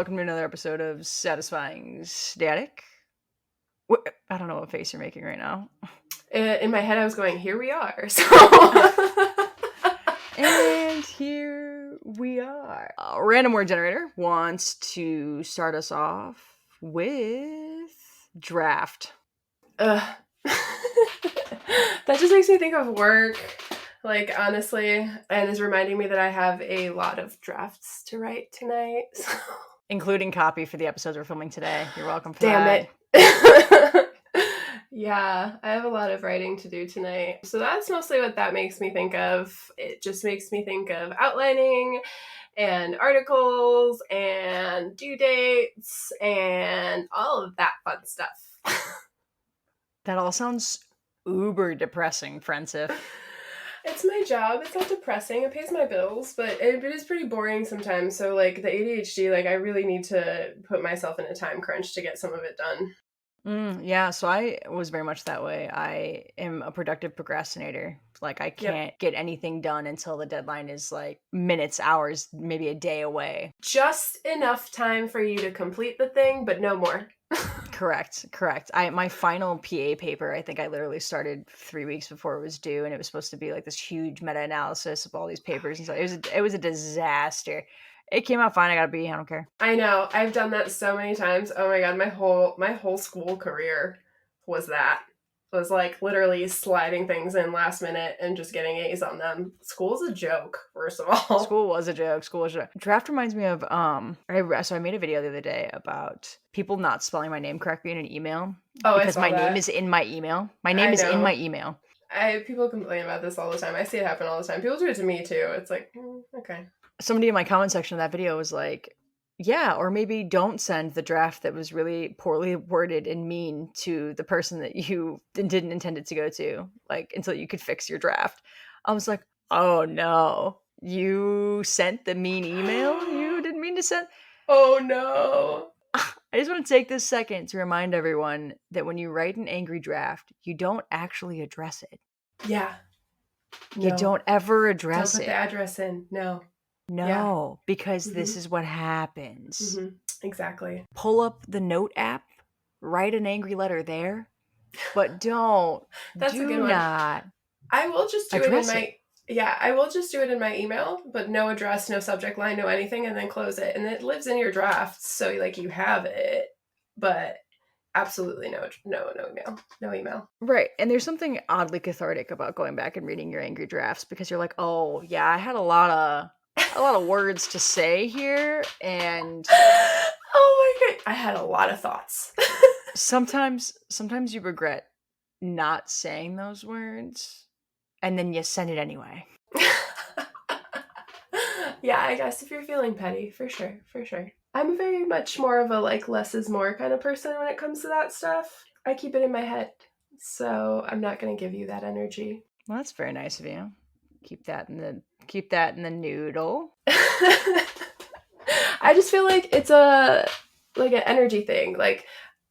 welcome to another episode of Satisfying Static. I don't know what face you're making right now. In my head, I was going, here we are. So. And here we are. Random word generator wants to start us off with draft. That just makes me think of work, like, honestly, and is reminding me that I have a lot of drafts to write tonight. So. Including copy for the episodes we're filming today. You're welcome for that. Damn it. Yeah, I have a lot of writing to do tonight. So that's mostly what that makes me think of. It just makes me think of outlining and articles and due dates and all of that fun stuff. That all sounds uber depressing, Friendsif. It's my job. It's not depressing. It pays my bills, but it is pretty boring sometimes. So, like, the ADHD, like, I really need to put myself in a time crunch to get some of it done. Yeah, so I was very much that way. I am a productive procrastinator. Like, I can't get anything done until the deadline is like minutes, hours, maybe a day away. Just enough time for you to complete the thing, but no more. Correct. My final PA paper, I think I literally started 3 weeks before it was due, and it was supposed to be like this huge meta-analysis of all these papers and stuff. It was a disaster. It came out fine. I got a B. I don't care. I know. I've done that so many times. Oh my god, my whole school career was that. It was like literally sliding things in last minute and just getting A's on them. School's a joke, first of all. School was a joke. Draft reminds me of so I made a video the other day about people not spelling my name correctly in an email. Oh, because my name is in my email. My name is in my email. People complain about this all the time. I see it happen all the time. People do it to me too. It's like, okay. Somebody in my comment section of that video was like, yeah, or maybe don't send the draft that was really poorly worded and mean to the person that you didn't intend it to go to, like, until you could fix your draft. I was like, oh no, you sent the mean email you didn't mean to send? Oh no. I just want to take this second to remind everyone that when you write an angry draft, you don't actually address it. Yeah. No. You don't ever address it. Don't put the address in. No. No, because this is what happens. Exactly. Pull up the note app, write an angry letter there, but don't. That's do a good not one. I will just do it in my I will just do it in my email, but no address, no subject line, no anything, and then close it. And it lives in your drafts, so like you have it, but absolutely no email. Right. And there's something oddly cathartic about going back and reading your angry drafts, because you're like, oh yeah, I had a lot of words to say here, and oh my god, I had a lot of thoughts. sometimes you regret not saying those words, and then you send it anyway. Yeah, I guess if you're feeling petty, for sure. I'm very much more of a like less is more kind of person when it comes to that stuff. I keep it in my head, so I'm not going to give you that energy. Well, that's very nice of you. Keep that in the noodle. I just feel like it's an energy thing. Like,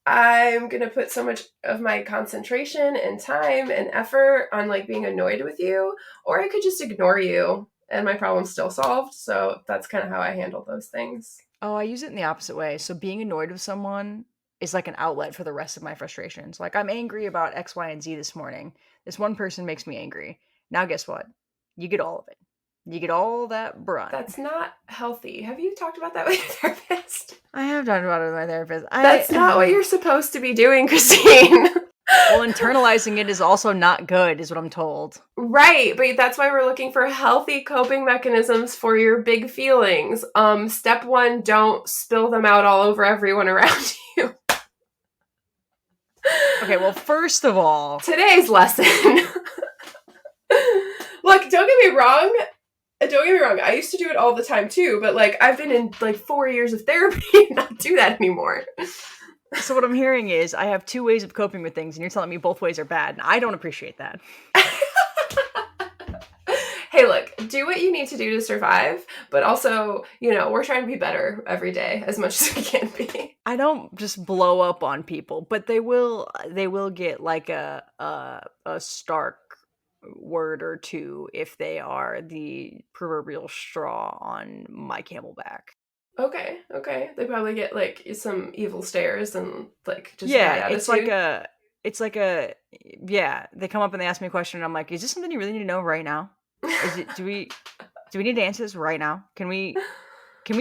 I'm going to put so much of my concentration and time and effort on like being annoyed with you, or I could just ignore you and my problem's still solved. So that's kind of how I handle those things. Oh, I use it in the opposite way. So being annoyed with someone is like an outlet for the rest of my frustrations. Like, I'm angry about X, Y, and Z this morning. This one person makes me angry. Now guess what? You get all of it. You get all that brunt. That's not healthy. Have you talked about that with your therapist? I have talked about it with my therapist. That's not what you're supposed to be doing, Kristine. Well, internalizing it is also not good, is what I'm told. Right, but that's why we're looking for healthy coping mechanisms for your big feelings. Step 1, don't spill them out all over everyone around you. Okay, well, first of all, today's lesson. Look, don't get me wrong. I used to do it all the time too, but like I've been in like 4 years of therapy and not do that anymore. So what I'm hearing is I have 2 ways of coping with things, and you're telling me both ways are bad, and I don't appreciate that. Hey, look, do what you need to do to survive, but also, we're trying to be better every day as much as we can be. I don't just blow up on people, but they will get like a stark word or two if they are the proverbial straw on my camelback. Okay. They probably get like some evil stares and like just bad Yeah, attitude. it's like a yeah, they come up and they ask me a question and I'm like, "Is this something you really need to know right now? Is it do we need to answer this right now? Can we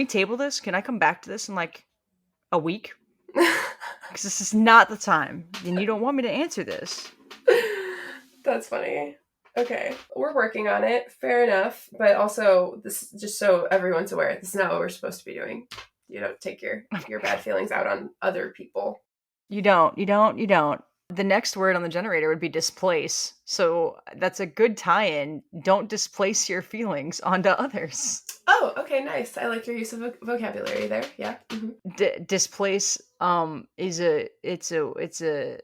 table this? Can I come back to this in like a week? Because this is not the time. And you don't want me to answer this." That's funny. Okay, we're working on it. Fair enough. But also, this just so everyone's aware, this is not what we're supposed to be doing. You don't take your bad feelings out on other people. You don't, you don't, you don't. The next word on the generator would be displace. So that's a good tie-in. Don't displace your feelings onto others. Oh, okay, nice. I like your use of vocabulary there. Yeah. Displace is a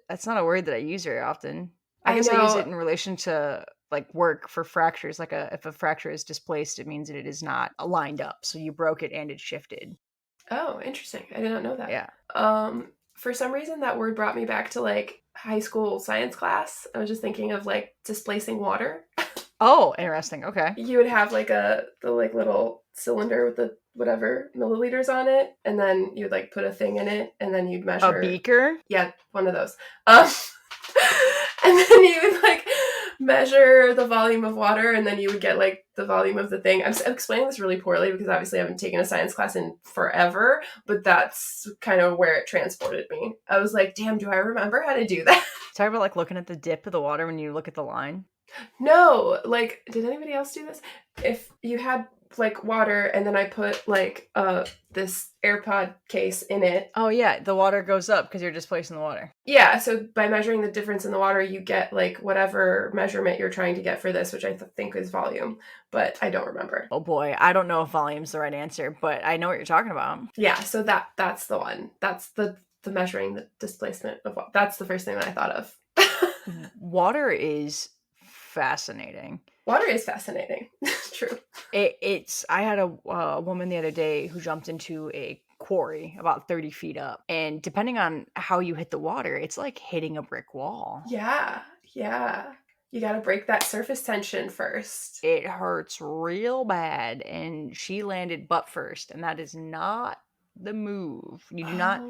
that's not a word that I use very often. I I guess I use know. it in relation to like work for fractures. Like a if a fracture is displaced, it means that it is not lined up. So you broke it and it shifted. Oh, interesting. I did not know that. Yeah. For some reason, that word brought me back to like high school science class. I was just thinking of like displacing water. Oh, interesting. Okay. You would have like the like little cylinder with the whatever milliliters on it, and then you'd like put a thing in it, and then you'd A measure. beaker? Yeah, one of those. Um, and then you would like measure the volume of water, and then you would get like the volume of the thing. I'm explaining this really poorly because obviously I haven't taken a science class in forever, but that's kind of where it transported me. I was like, damn, do I remember how to do that? Talk about like looking at the dip of the water when you look at the line. No, like, did anybody else do this? If you had like water and then I put like this AirPod case in it. Oh yeah, the water goes up because you're displacing the water. Yeah, so by measuring the difference in the water, you get like whatever measurement you're trying to get for this, which I think is volume, but I don't remember. Oh boy, I don't know if volume's the right answer, but I know what you're talking about. Yeah, so that's the one. That's the measuring the displacement of water. That's the first thing that I thought of. Water is fascinating. Water is fascinating. True. I had a woman the other day who jumped into a quarry about 30 feet up, and depending on how you hit the water, it's like hitting a brick wall. Yeah. You got to break that surface tension first. It hurts real bad, and she landed butt first, and that is not the move. You do not.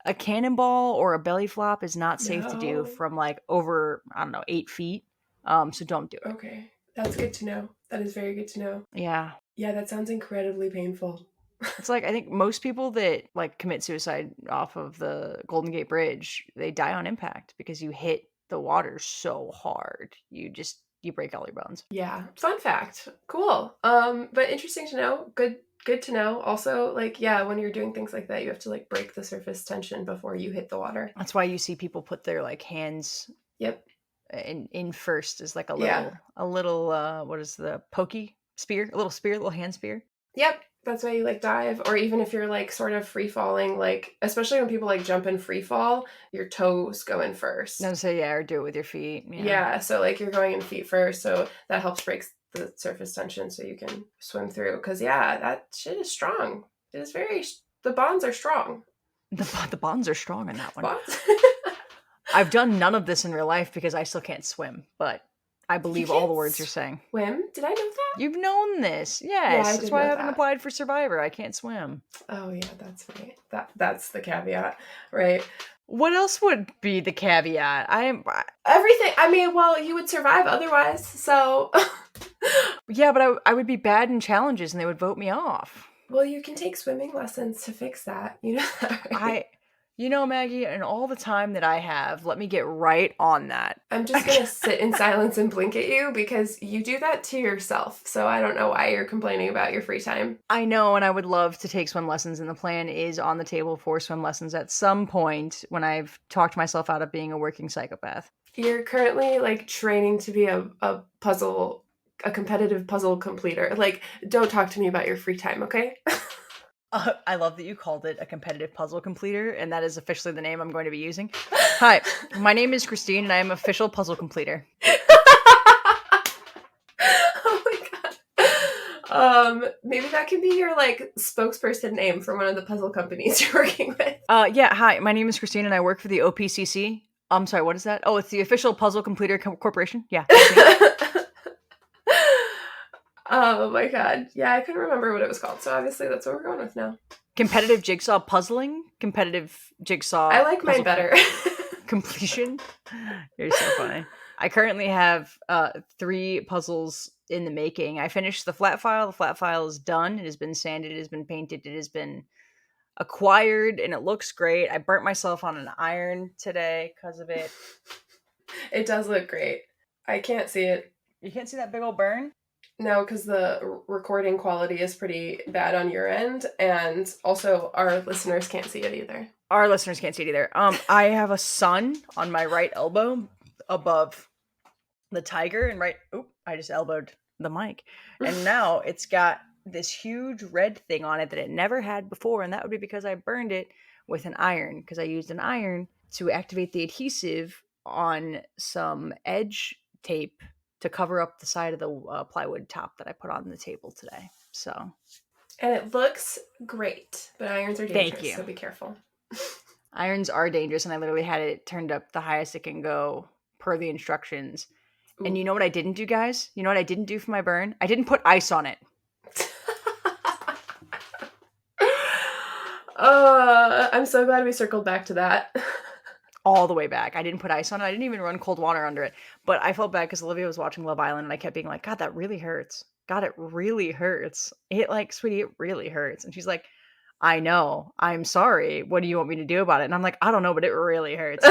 A cannonball or a belly flop is not safe to do from like over, I don't know, 8 feet. So don't do it. Okay. That's good to know. That is very good to know. Yeah. Yeah, that sounds incredibly painful. It's like I think most people that like commit suicide off of the Golden Gate Bridge, they die on impact because you hit the water so hard. You break all your bones. Yeah. Fun fact. Cool. But interesting to know. Good to know. Also, like, yeah, when you're doing things like that, you have to like break the surface tension before you hit the water. That's why you see people put their like hands Yep. in first as like Yeah. a little what is the pokey spear? A little hand spear. Yep. That's why you like dive, or even if you're like sort of free falling, like especially when people like jump in free fall, your toes go in first. No, so yeah, or do it with your feet. Yeah, so like you're going in feet first, so that helps break the surface tension so you can swim through. Because yeah, that shit is strong. It is the bonds are strong. The bonds are strong in that one. Bonds. I've done none of this in real life because I still can't swim, but I believe all the words you're saying. Swim? Did I know that? You've known this. Yes. That's why I haven't applied for Survivor. I can't swim. Oh yeah, that's right. That's the caveat, right? What else would be the caveat? Everything. I mean, well, you would survive otherwise, so yeah, but I would be bad in challenges and they would vote me off. Well, you can take swimming lessons to fix that. You know that, right? You know, Maggie, and all the time that I have, let me get right on that. I'm just going to sit in silence and blink at you because you do that to yourself. So I don't know why you're complaining about your free time. I know, and I would love to take swim lessons, and the plan is on the table for swim lessons at some point when I've talked myself out of being a working psychopath. You're currently like training to be a competitive puzzle completer. Like, don't talk to me about your free time, okay? I love that you called it a competitive puzzle completer, and that is officially the name I'm going to be using. Hi, my name is Kristine, and I am official puzzle completer. Oh my god. Maybe that can be your like spokesperson name for one of the puzzle companies you're working with. Yeah, hi, my name is Kristine, and I work for the OPCC. I'm sorry, what is that? Oh, it's the Official Puzzle Completer Corporation. Yeah. Oh my god. Yeah, I couldn't remember what it was called. So obviously that's what we're going with now. Competitive jigsaw puzzling, competitive I jigsaw like mine puzzle better. completion. You're so funny. I currently have 3 puzzles in the making. I finished the flat file. The flat file is done. It has been sanded. It has been painted. It has been acquired, and it looks great. I burnt myself on an iron today because of it. It does look great. I can't see it. You can't see that big old burn? No, because the recording quality is pretty bad on your end, and also our listeners can't see it either. Our listeners can't see it either. I have a sun on my right elbow above the tiger, and I just elbowed the mic. And now it's got this huge red thing on it that it never had before, and that would be because I burned it with an iron, because I used an iron to activate the adhesive on some edge tape to cover up the side of the plywood top that I put on the table today. So, and it looks great, but irons are dangerous, thank you. So be careful. Irons are dangerous, and I literally had it turned up the highest it can go per the instructions. Ooh. And you know what I didn't do, guys? You know what I didn't do for my burn? I didn't put ice on it. I'm so glad we circled back to that. All the way back. I didn't put ice on it. I didn't even run cold water under it. But I felt bad because Olivia was watching Love Island, and I kept being like, God, that really hurts. God, it really hurts. Sweetie, it really hurts. And she's like, I know. I'm sorry. What do you want me to do about it? And I'm like, I don't know, but it really hurts.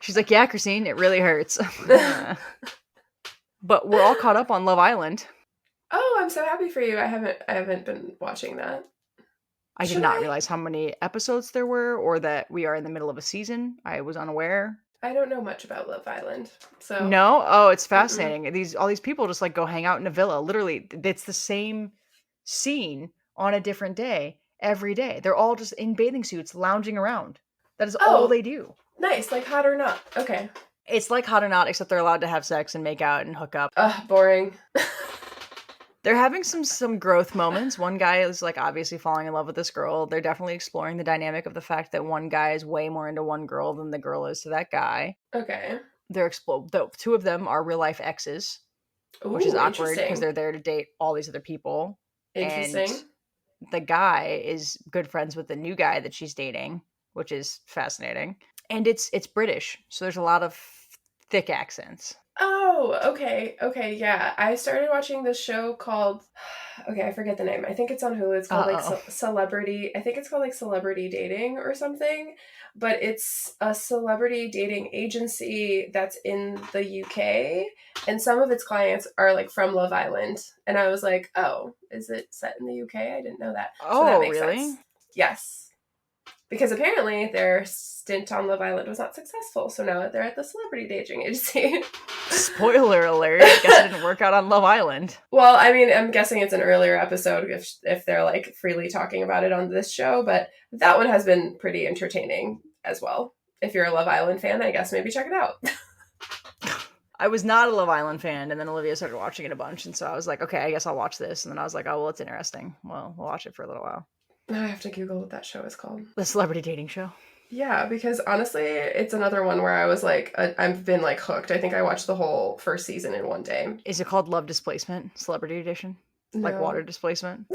She's like, yeah, Kristine, it really hurts. But we're all caught up on Love Island. Oh, I'm so happy for you. I haven't been watching that. I did not realize how many episodes there were, or that we are in the middle of a season. I was unaware. I don't know much about Love Island, so no. Oh, it's fascinating. All these people just like go hang out in a villa. Literally, it's the same scene on a different day every day. They're all just in bathing suits, lounging around. That is all they do. Nice, like Hot or Not. Okay, it's like Hot or Not, except they're allowed to have sex and make out and hook up. Boring. They're having some growth moments. One guy is like obviously falling in love with this girl. They're definitely exploring the dynamic of the fact that one guy is way more into one girl than the girl is to that guy. Okay. The 2 of them are real life exes, which is awkward because they're there to date all these other people. Interesting. And the guy is good friends with the new guy that she's dating, which is fascinating. And it's British, so there's a lot of thick accents. Oh, okay. Okay, yeah. I started watching this show called, I forget the name. I think it's on Hulu. It's called Celebrity. I think it's called like Celebrity Dating or something. But it's a celebrity dating agency that's in the UK. And some of its clients are like from Love Island. And I was like, oh, is it set in the UK? I didn't know that. Oh, so that makes really? Sense. Yes. Because apparently their stint on Love Island was not successful. So now they're at the celebrity dating agency. Spoiler alert. I guess it didn't work out on Love Island. Well, I mean, I'm guessing it's an earlier episode if they're like freely talking about it on this show. But that one has been pretty entertaining as well. If you're a Love Island fan, I guess maybe check it out. I was not a Love Island fan, and then Olivia started watching it a bunch. And so I was like, okay, I guess I'll watch this. And then I was like, oh, well, it's interesting. Well, we'll watch it for a little while. Now I have to Google what that show is called. The celebrity dating show. Yeah, because honestly, it's another one where I was like, I've been like hooked. I think I watched the whole first season in one day. Is it called Love Displacement? Celebrity Edition? No. Like water displacement?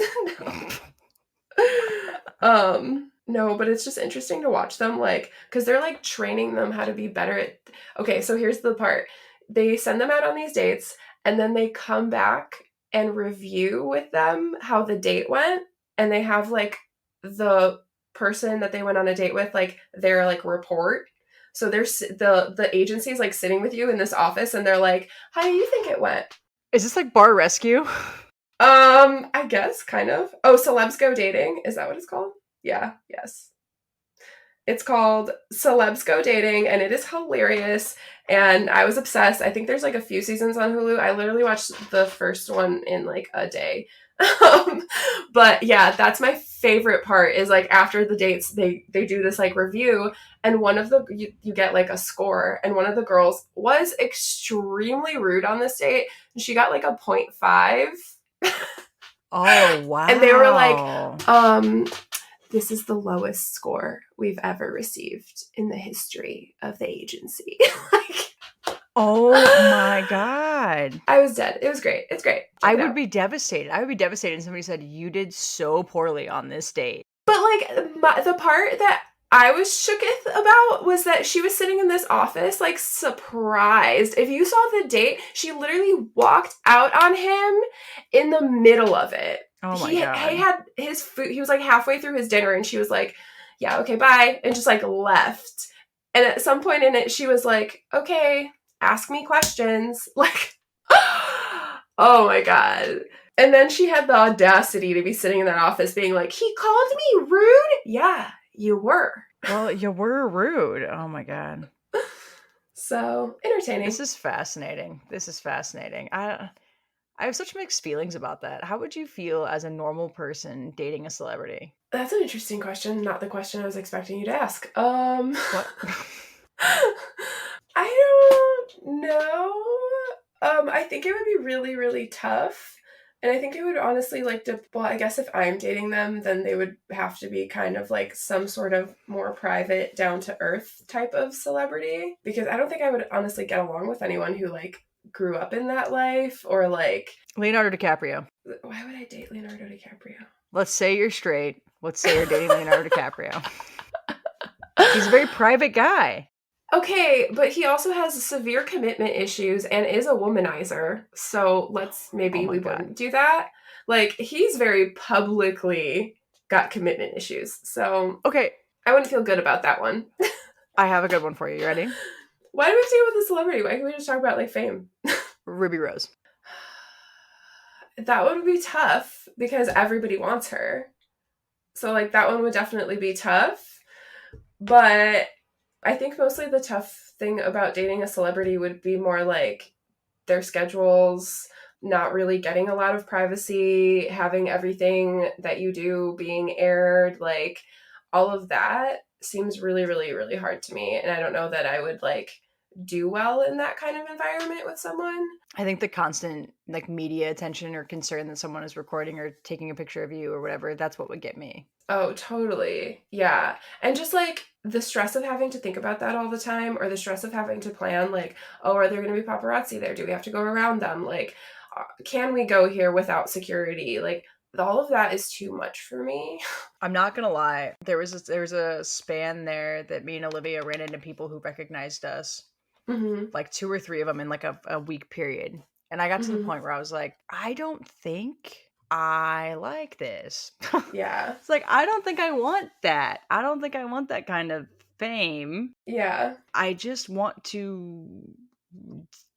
No, but it's just interesting to watch them, like, because they're like training them how to be better at. Okay, so here's the part. They send them out on these dates, and then they come back and review with them how the date went. And they have like the person that they went on a date with, like their like report. So there's the agency is like sitting with you in this office, and they're like, "How do you think it went?" Is this like Bar Rescue? I guess kind of. Oh, Celebs Go Dating. Is that what it's called? Yeah. Yes. It's called Celebs Go Dating, and it is hilarious. And I was obsessed. I think there's like a few seasons on Hulu. I literally watched the first one in like a day. But yeah, that's my favorite part is like after the dates, they do this like review, and one of the, you get like a score, and one of the girls was extremely rude on this date. She got like a 0.5. Oh, wow. And they were like, this is the lowest score we've ever received in the history of the agency. Like, Oh my God. I was dead. It was great. It's great. I Check it would out. be devastated. I would be devastated if somebody said, "You did so poorly on this date." But like the part that I was shooketh about was that she was sitting in this office, like surprised. If you saw the date, she literally walked out on him in the middle of it. Oh my He God. had his food. He was like halfway through his dinner, and she was like, "Yeah, okay, bye," and just like left. And at some point in it, she was like, "Okay, ask me questions." Like, oh my God. And then she had the audacity to be sitting in that office being like, he called me rude? Yeah, you were. Well, you were rude. Oh my God. So entertaining. This is fascinating. This is fascinating. I have such mixed feelings about that. How would you feel as a normal person dating a celebrity? That's an interesting question. Not the question I was expecting you to ask. What? I don't know. I think it would be really, really tough. And I think it would honestly well, I guess if I'm dating them, then they would have to be kind of like some sort of more private, down to earth type of celebrity. Because I don't think I would honestly get along with anyone who like grew up in that life or like, Leonardo DiCaprio. why would I date Leonardo DiCaprio? Let's say you're straight. Let's say you're dating Leonardo DiCaprio. He's a very private guy. Okay, but he also has severe commitment issues and is a womanizer. So Oh maybe my we God. wouldn't do that. Like, he's very publicly got commitment issues. So Okay, I wouldn't feel good about that one. I have a good one for you. You ready? Why do we have to go with a celebrity? Why can't we just talk about like fame? Ruby Rose. That would be tough because everybody wants her. So like that one would definitely be tough. But I think mostly the tough thing about dating a celebrity would be more like their schedules, not really getting a lot of privacy, having everything that you do being aired, like all of that seems really, really, really hard to me. And I don't know that I would like do well in that kind of environment with someone. I think the constant like media attention or concern that someone is recording or taking a picture of you or whatever, that's what would get me. Oh, totally. Yeah. And just like the stress of having to think about that all the time, or the stress of having to plan, like, oh, are there going to be paparazzi there? Do we have to go around them? Like, can we go here without security? Like, all of that is too much for me. I'm not gonna lie. There was a span there that me and Olivia ran into people who recognized us, Hmm. like two or three of them in like a week period. And I got to the Hmm. point where I was like, I don't think I like this. Yeah. It's like, I don't think I want that. I don't think I want that kind of fame. Yeah. I just want to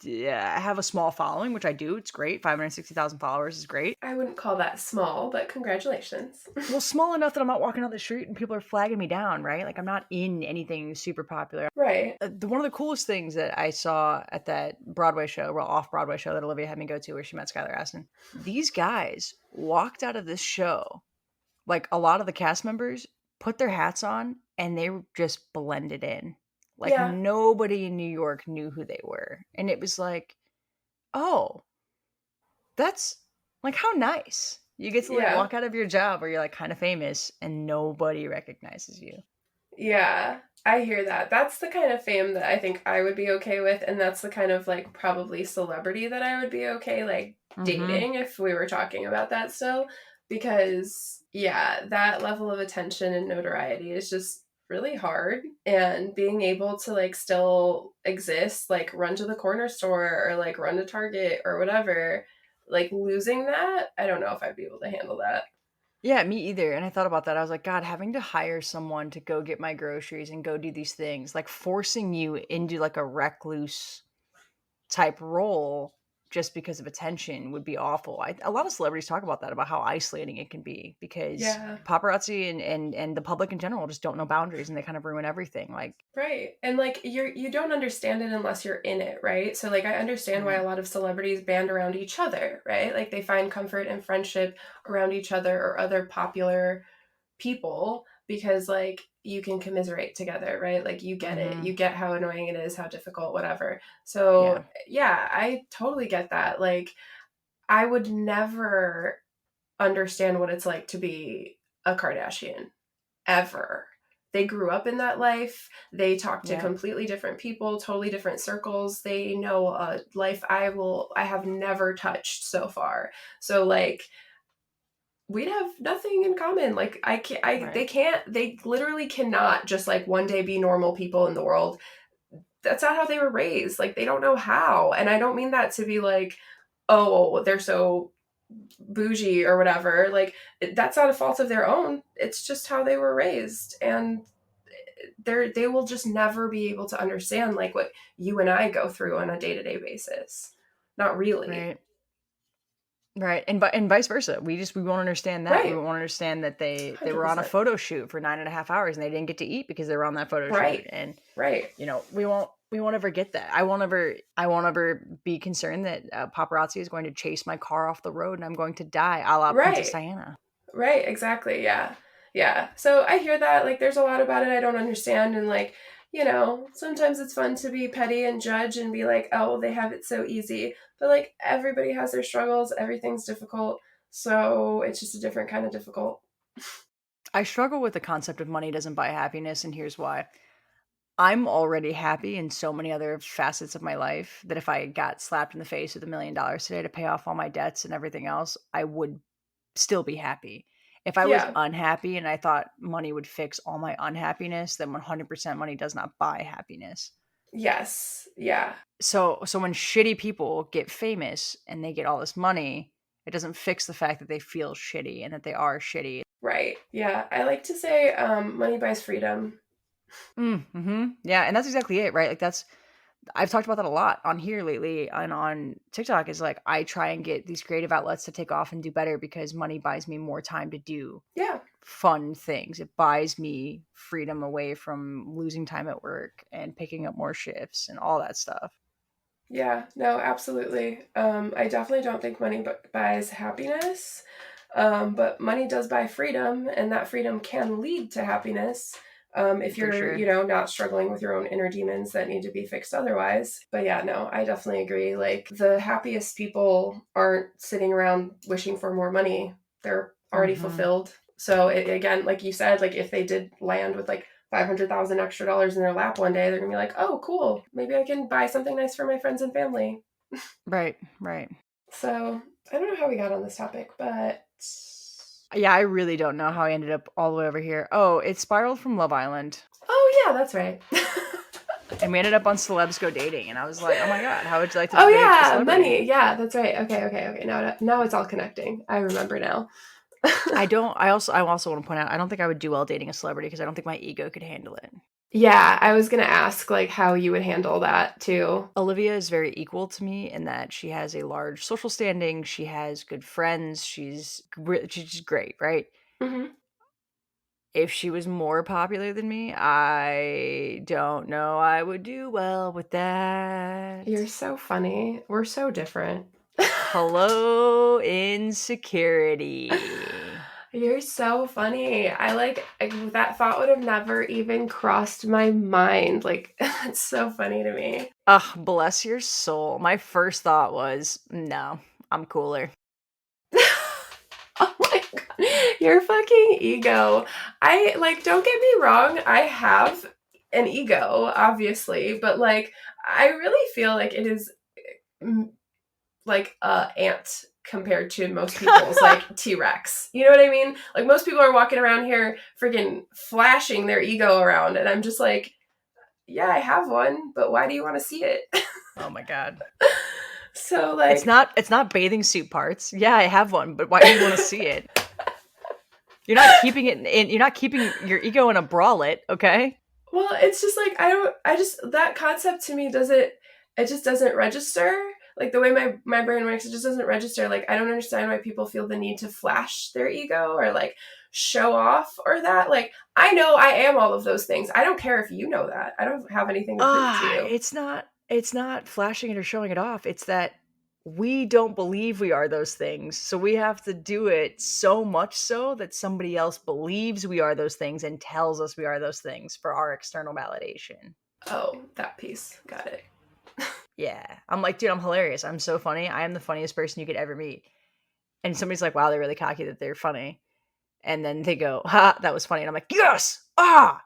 have a small following, which I do. It's great. 560,000 followers is great. I wouldn't call that small, but congratulations. Well, small enough that I'm not walking down the street and people are flagging me down, right? Like I'm not in anything super popular. Right. One of the coolest things that I saw at that Broadway show, well, off Broadway show that Olivia had me go to, where she met Skylar Astin, these guys walked out of this show, like a lot of the cast members put their hats on and they just blended in. Like Yeah. nobody in New York knew who they were. And it was like, oh, that's like how nice. You get to like Yeah. walk out of your job where you're like kind of famous and nobody recognizes you. Yeah, I hear that. That's the kind of fame that I think I would be okay with, and that's the kind of like probably celebrity that I would be okay like Mm-hmm. dating if we were talking about that still. Because yeah, that level of attention and notoriety is just really hard. And being able to like still exist, like run to the corner store or like run to Target or whatever, like losing that, I don't know if I'd be able to handle that. Yeah, me either. And I thought about that. I was like, God, having to hire someone to go get my groceries and go do these things, like forcing you into like a recluse type role just because of attention would be awful. A lot of celebrities talk about that, about how isolating it can be because Yeah. paparazzi and the public in general just don't know boundaries and they kind of ruin everything. Like, Right. And like you don't understand it unless you're in it, right? So like I understand why mm, a lot of celebrities band around each other, right? Like they find comfort and friendship around each other or other popular people because like you can commiserate together, right? Like you get it. mm-hmm, You get how annoying it is, how difficult, whatever. yeah. So yeah, I totally get that. Like I would never understand what it's like to be a Kardashian ever. they grew up in that life. They talk to Yeah. completely different people, totally different circles. They know a life I have never touched so far. So like we'd have nothing in common. Like Right. they literally cannot just like one day be normal people in the world. That's not how they were raised. Like they don't know how. And I don't mean that to be like, oh, they're so bougie or whatever. Like that's not a fault of their own. It's just how they were raised. And they will just never be able to understand like what you and I go through on a day-to-day basis. Not really. Right. Right, and vice versa. We won't understand that. We Right. won't understand that they were on a 100%. photo shoot for 9.5 hours and they didn't get to eat because they were on that photo shoot. Right. And Right. we won't ever get that. I won't ever be concerned that paparazzi is going to chase my car off the road and I'm going to die, a la Princess Right. Diana. Right, exactly. Yeah. Yeah. So I hear that. Like, there's a lot about it I don't understand. And, like, sometimes it's fun to be petty and judge and be like, oh, they have it so easy. But, like, everybody has their struggles. Everything's difficult. So it's just a different kind of difficult. I struggle with the concept of money doesn't buy happiness, and here's why. I'm already happy in so many other facets of my life that if I got slapped in the face with $1 million today to pay off all my debts and everything else, I would still be happy. If I was Yeah. unhappy and I thought money would fix all my unhappiness, then 100% money does not buy happiness. Yes. Yeah. So when shitty people get famous and they get all this money, it doesn't fix the fact that they feel shitty and that they are shitty. Right. Yeah. I like to say money buys freedom. Mm-hmm. Yeah, and that's exactly it, right? Like I've talked about that a lot on here lately and on TikTok is like I try and get these creative outlets to take off and do better because money buys me more time to do Yeah. fun things. It buys me freedom away from losing time at work and picking up more shifts and all that stuff. Yeah, no, absolutely. I definitely don't think money buys happiness, but money does buy freedom, and that freedom can lead to happiness if For you're, sure. not struggling with your own inner demons that need to be fixed otherwise. But yeah, no, I definitely agree. Like the happiest people aren't sitting around wishing for more money; they're already Mhm. fulfilled. So again, like you said, like if they did land with like 500,000 extra dollars in their lap one day, they're gonna be like, oh, cool. Maybe I can buy something nice for my friends and family. Right, right. So I don't know how we got on this topic, but Yeah, I really don't know how I ended up all the way over here. Oh, it spiraled from Love Island. oh yeah, that's right. And we ended up on Celebs Go Dating, and I was like, "Oh my god, how would you like to oh date a yeah, celebrity?" money. Yeah, that's right. Okay. Now it's all connecting. I remember now. I also want to point out, I don't think I would do well dating a celebrity because I don't think my ego could handle it. yeah, I was gonna ask like how you would handle that too. Olivia is very equal to me in that she has a large social standing, she has good friends, she's just great, right? Hmm. If she was more popular than me, I don't know I would do well with You're that. so funny. We're so different. Hello, insecurity. You're so funny. That thought would have never even crossed my mind. Like, it's so funny to me. Ugh, bless your soul. My first thought was, no, I'm cooler. oh my god. Your fucking ego. Don't get me wrong, I have an ego, obviously, but like, I really feel like it is mm, like a ant compared to most people's like T-Rex. You know what I mean? Like most people are walking around here freaking flashing their ego around and I'm just like, yeah, I have one, but why do you want to see it? Oh my god. so It's like not it's not bathing suit parts. Yeah, I have one, but why do you want to see it? You're not keeping your ego in a bralette, okay? well, it's just like that concept to me doesn't it just doesn't register. Like the way my brain works, it just doesn't register. Like I don't understand why people feel the need to flash their ego or like show off or that. Like I know I am all of those things. I don't care if you know that. I don't have anything to prove to you. It's not flashing it or showing it off. It's that we don't believe we are those things. So we have to do it so much so that somebody else believes we are those things and tells us we are those things for our external validation. Oh, that piece. Got it. Yeah. I'm like, dude, I'm hilarious. I'm so funny. I am the funniest person you could ever meet. And somebody's like, wow, they're really cocky that they're funny. And then they go, ha, that was funny. And I'm like, yes! Ah!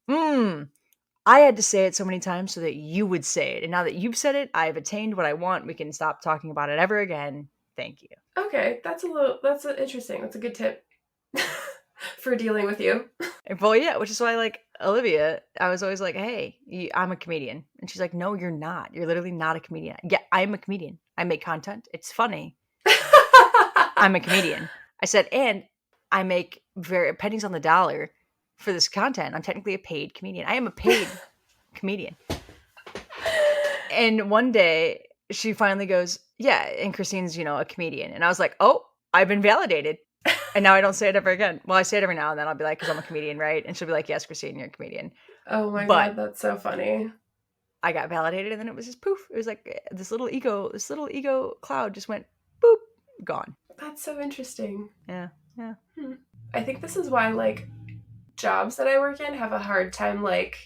I had to say it so many times so that you would say it. And now that you've said it, I've attained what I want. We can stop talking about it ever again. Thank you. Okay, that's interesting. That's a good tip for dealing with you. Well, yeah, which is why, like, Olivia, I was always like, hey, I'm a comedian. And she's like, no, you're not. You're literally not a comedian. Yeah, I'm a comedian. I make content. It's funny. I'm a comedian. I said, and I make very pennies on the dollar for this content. I'm technically a paid comedian. I am a paid comedian. And one day she finally goes, yeah, and Kristine's, a comedian. And I was like, oh, I've been validated. And now I don't say it ever again. Well, I say it every now and then. I'll be like, because I'm a comedian, right? And she'll be like, yes, Kristine, you're a comedian. Oh my But God, that's so funny. I got validated, and then it was just poof. It was like this little ego cloud just went boop, gone. That's so interesting. Yeah, yeah. I think this is why, like, jobs that I work in have a hard time, like,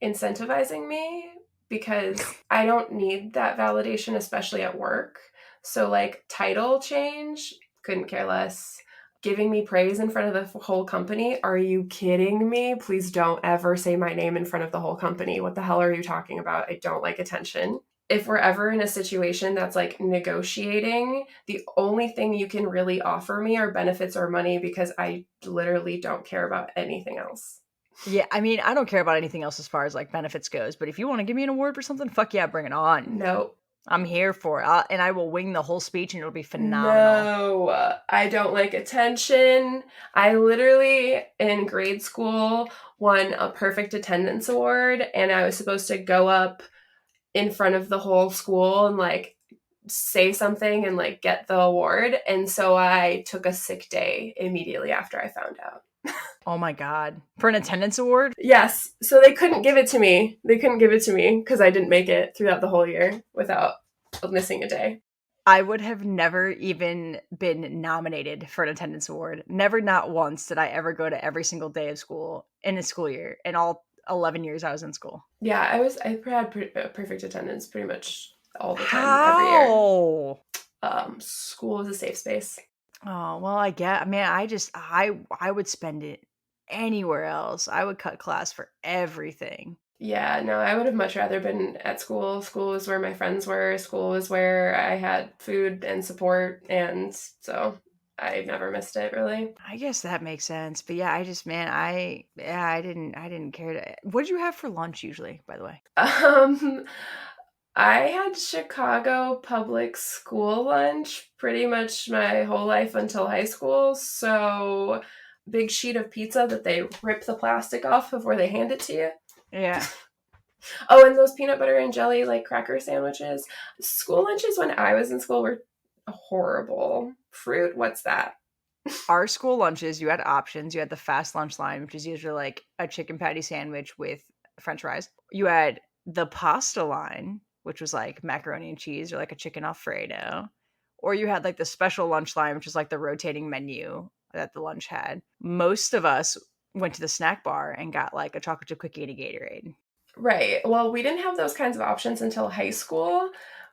incentivizing me because I don't need that validation, especially at work. So, like, title change, couldn't care less. Giving me praise in front of the whole company. Are you kidding me? Please don't ever say my name in front of the whole company. What the hell are you talking about? I don't like attention. If we're ever in a situation that's like negotiating, the only thing you can really offer me are benefits or money because I literally don't care about anything else. Yeah, I mean, I don't care about anything else as far as like benefits goes, but if you want to give me an award for something, fuck yeah, bring it on. No, I'm here for it. And I will wing the whole speech and it'll be phenomenal. no, I don't like attention. I literally, in grade school, won a perfect attendance award, and I was supposed to go up in front of the whole school and like say something and like get the award. And so I took a sick day immediately after I found out. Oh my God. For an attendance award? Yes. So they couldn't give it to me. They couldn't give it to me because I didn't make it throughout the whole year without missing a day. I would have never even been nominated for an attendance award. Never, not once did I ever go to every single day of school in a school year in all 11 years I was in school. Yeah, I had perfect attendance pretty much all the time, every year. How? School was a safe space. Oh, well, I would spend it anywhere else. I would cut class for everything. Yeah, no, I would have much rather been at school. School was where my friends were. School was where I had food and support, and so I never missed it really. I guess that makes sense. But yeah, I didn't care to. What did you have for lunch usually, by the way? I had Chicago public school lunch pretty much my whole life until high school. So, big sheet of pizza that they rip the plastic off before they hand it to you. Yeah. Oh, and those peanut butter and jelly like cracker sandwiches. School lunches when I was in school were horrible. Fruit, what's that? Our school lunches, you had options. You had the fast lunch line, which is usually like a chicken patty sandwich with French fries. You had the pasta line, which was like macaroni and cheese or like a chicken Alfredo. Or you had like the special lunch line, which is like the rotating menu that the lunch had. Most of us went to the snack bar and got like a chocolate chip cookie and a Gatorade. Right. Well, we didn't have those kinds of options until high school.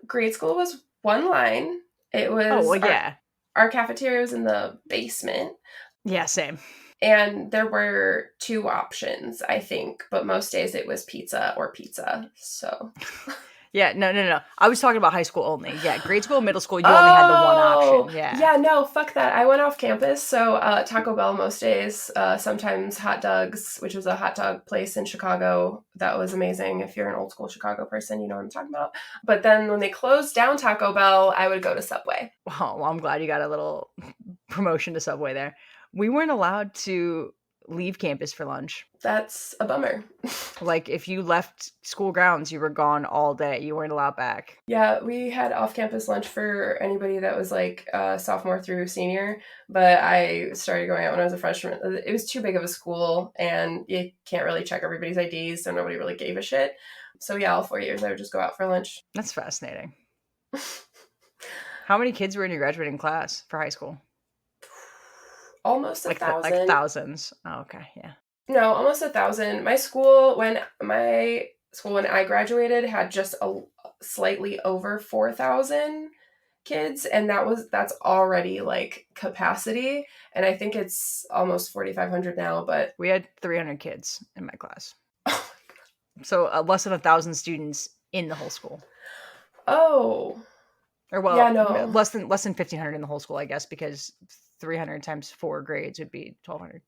Grade school was one line. It was Oh, well, yeah. Our cafeteria was in the basement. Yeah, same. And there were two options, I think, but most days it was pizza or pizza. So Yeah, no. I was talking about high school only. Yeah, grade school, middle school, you only had the one option. Yeah. Yeah, no, fuck that. I went off campus, so Taco Bell most days, sometimes Hot Dogs, which was a hot dog place in Chicago. That was amazing. If you're an old school Chicago person, you know what I'm talking about. But then when they closed down Taco Bell, I would go to Subway. Well, I'm glad you got a little promotion to Subway there. We weren't allowed to leave campus for lunch. That's a bummer. Like, if you left school grounds, you were gone all day. You weren't allowed back. Yeah, we had off-campus lunch for anybody that was like sophomore through senior, but I started going out when I was a freshman. It was too big of a school, and you can't really check everybody's IDs, so nobody really gave a shit. So yeah, all 4 years I would just go out for lunch. That's fascinating. How many kids were in your graduating class for high school? Almost 1,000. Like thousands. Oh, okay, yeah. No, almost 1,000. My school when I graduated had just a slightly over 4,000 kids, and that's already like capacity. And I think it's almost 4,500 now. But We had 300 kids in my class. So less than 1,000 students in the whole school. Oh, Or yeah, well, no. less than 1,500 in the whole school, I guess, because 300 times 4 grades would be 1,200.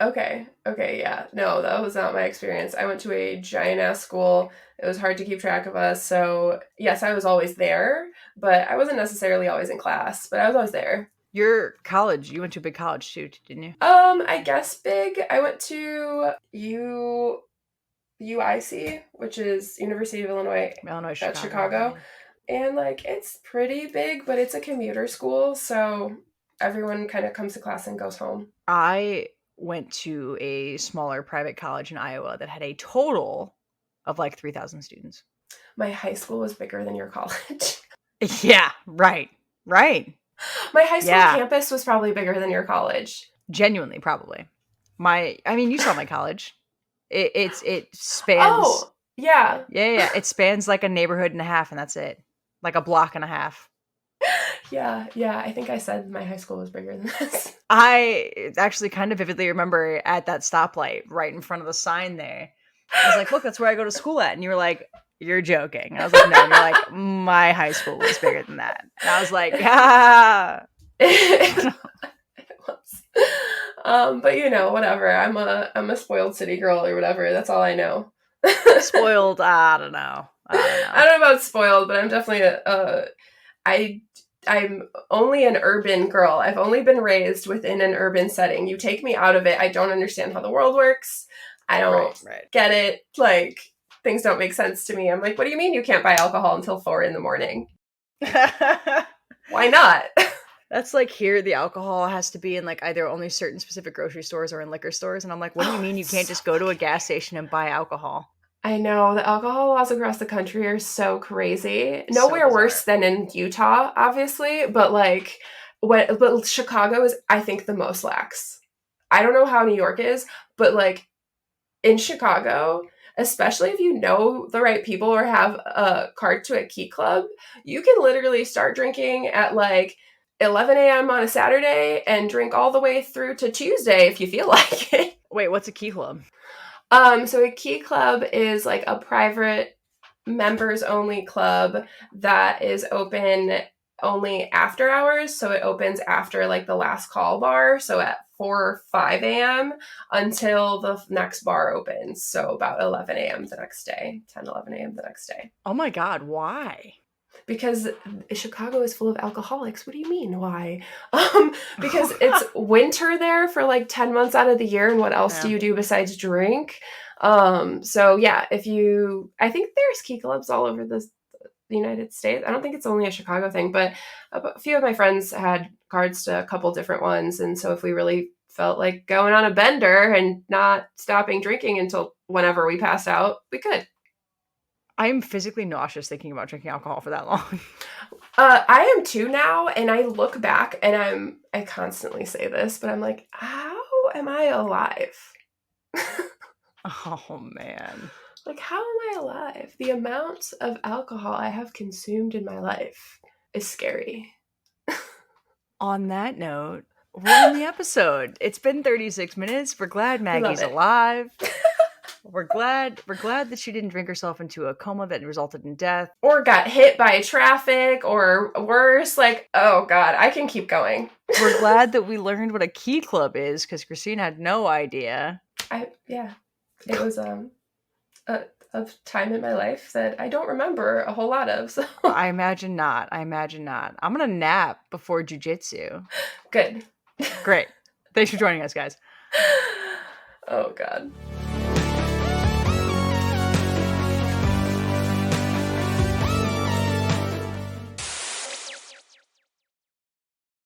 Okay. Okay. Yeah. No, that was not my experience. I went to a giant ass school. It was hard to keep track of us. So, yes, I was always there, but I wasn't necessarily always in class, but I was always there. Your college, you went to a big college too, didn't you? I guess big. I went to UIC, which is University of Illinois Illinois, at Chicago. Chicago. Yeah. And like it's pretty big, but it's a commuter school, so everyone kind of comes to class and goes home. I went to a smaller private college in Iowa that had a total of like 3,000 students. My high school was bigger than your college. Yeah, right. Right. My high school Yeah. campus was probably bigger than your college. Genuinely, probably. I mean, you saw my college. It spans. Oh, yeah. Yeah. It spans like a neighborhood and a half, and that's it. Like a block and a half. Yeah. I think I said my high school was bigger than this. I actually kind of vividly remember at that stoplight right in front of the sign there. I was like, look, that's where I go to school at. And you were like, you're joking. And I was like, no. And you're like, my high school was bigger than that. And I was like, ah. It was. But you know, whatever. I'm a spoiled city girl or whatever. That's all I know. Spoiled. I don't know. I don't know about spoiled, but I'm definitely I'm only an urban girl. I've only been raised within an urban setting. You take me out of it, I don't understand how the world works. I don't get it. Like, things don't make sense to me. I'm like, what do you mean you can't buy alcohol until 4 a.m? Why not? That's like here, the alcohol has to be in like either only certain specific grocery stores or in liquor stores. And I'm like, what do you mean you can't just go to a gas station and buy alcohol? I know, the alcohol laws across the country are so crazy. Nowhere worse than in Utah, obviously, but like but Chicago is, I think, the most lax. I don't know how New York is, but like in Chicago, especially if you know the right people or have a card to a key club, you can literally start drinking at like 11 a.m. on a Saturday and drink all the way through to Tuesday if you feel like it. Wait, what's a key club? So a key club is like a private members only club that is open only after hours. So it opens after like the last call bar. So at 4 or 5 a.m. until the next bar opens. So about 11 a.m. the next day, 10, 11 a.m. the next day. Oh my God, why? Because Chicago is full of alcoholics. What do you mean, why? Because it's winter there for like 10 months out of the year, and what else do you do besides drink? So yeah, I think there's key clubs all over the United States. I don't think it's only a Chicago thing, but a few of my friends had cards to a couple different ones, and so if we really felt like going on a bender and not stopping drinking until whenever we passed out, we could. I am physically nauseous thinking about drinking alcohol for that long. I am too now, and I look back and I constantly say this, but I'm like, how am I alive? Oh man. Like, how am I alive? The amount of alcohol I have consumed in my life is scary. On that note, we're in the episode. It's been 36 minutes. We're glad Maggie's alive. We're glad that she didn't drink herself into a coma that resulted in death. Or got hit by traffic, or worse. Like, oh God, I can keep going. We're glad that we learned what a key club is, because Kristine had no idea. It was a time in my life that I don't remember a whole lot of. So. I imagine not. I'm gonna nap before jujitsu. Good. Great. Thanks for joining us, guys. Oh God.